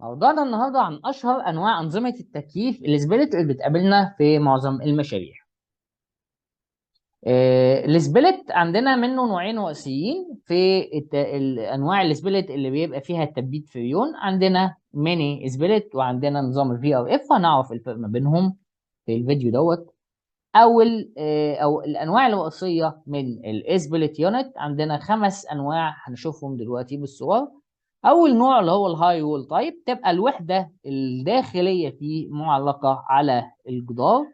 موضوعنا النهارده عن اشهر انواع انظمه التكييف السبليت اللي بتقابلنا في معظم المشاريع. السبليت عندنا منه نوعين رئيسيين في الانواع السبليت اللي بيبقى فيها التبييض فريون. عندنا ميني سبليت وعندنا نظام الفي ار اف، هنعرف الفرق ما بينهم في الفيديو دوت. او الانواع الرئيسيه من الاسبلت يونت عندنا 5 انواع هنشوفهم دلوقتي بالصور. اول نوع اللي هو الهاي وول تايب، تبقى الوحده الداخليه فيه معلقه على الجدار.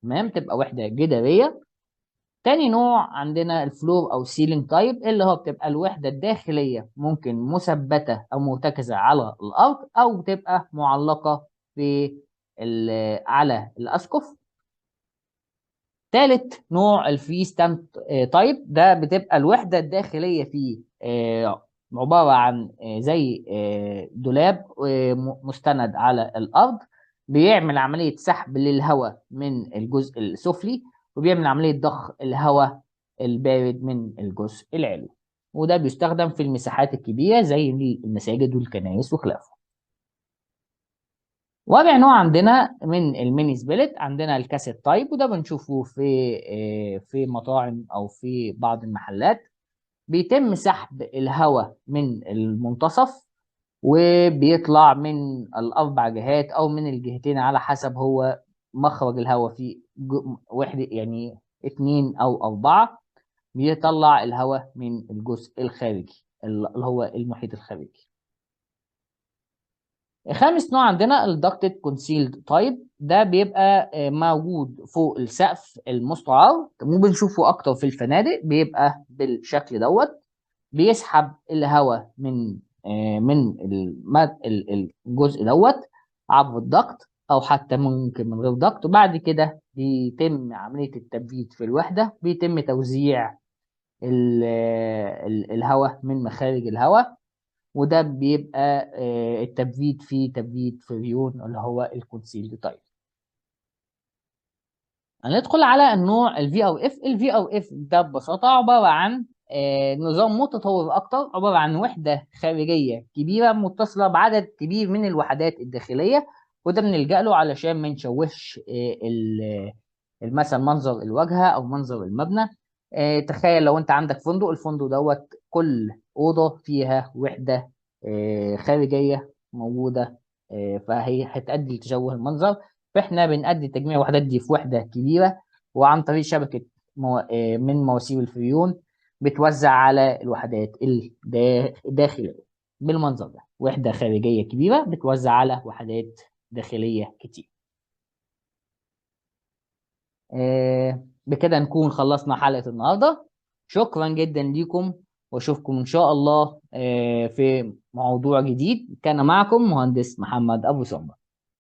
تمام، تبقى وحده جداريه. تاني نوع عندنا الفلور او سيلينج تايب، اللي هو بتبقى الوحده الداخليه ممكن مثبته او مرتكزه على الارض او تبقى معلقه في على الاسقف. ثالث نوع الفري ستاند تايب، ده بتبقى الوحدة الداخلية فيه عبارة عن زي دولاب مستند على الأرض، بيعمل عملية سحب للهواء من الجزء السفلي وبيعمل عملية ضخ الهواء البارد من الجزء العلوي، وده بيستخدم في المساحات الكبيرة زي المساجد والكنائس وخلافه. رابع نوع عندنا من الميني سبليت عندنا الكاسيت تايب، وده بنشوفه في مطاعم او في بعض المحلات. بيتم سحب الهواء من المنتصف وبيطلع من الاربع جهات او من الجهتين على حسب هو مخرج الهواء في وحدة، يعني 2 او 4. بيطلع الهواء من الجزء الخارجي اللي هو المحيط الخارجي. خامس نوع عندنا الدكتد كونسيلد تايب، ده بيبقى موجود فوق السقف المستعار، وبنشوفه اكتر في الفنادق، بيبقى بالشكل دوت. بيسحب الهواء من الجزء دوت عبر الضغط او حتى ممكن من غير ضغط، وبعد كده بيتم عملية التبريد في الوحدة، بيتم توزيع الهواء من مخارج الهواء، وده بيبقى التبريد فيه تبريد فريون اللي هو الكونسيلد تايب. هندخل على النوع الفي او اف. الفي او اف ده ببساطه عباره عن نظام متطور اكتر، عباره عن وحده خارجيه كبيره متصله بعدد كبير من الوحدات الداخليه، وده بنلجأ له علشان ما نشوهش مثلا منظر الواجهه او منظر المبنى. تخيل لو انت عندك فندق، الفندق دوت كل اوضه فيها وحده خارجيه موجوده، فهي هتؤدي لتشوه المنظر. فاحنا بنأدي تجميع الوحدات دي في وحده كبيره، وعن طريق شبكه من مواسير الفريون بتوزع على الوحدات الداخليه بالمنظر ده. وحده خارجيه كبيره بتوزع على وحدات داخليه كتير. بكده نكون خلصنا حلقة النهاردة. شكرا جدا ليكم، واشوفكم ان شاء الله في موضوع جديد. كان معكم مهندس محمد ابو سمرة.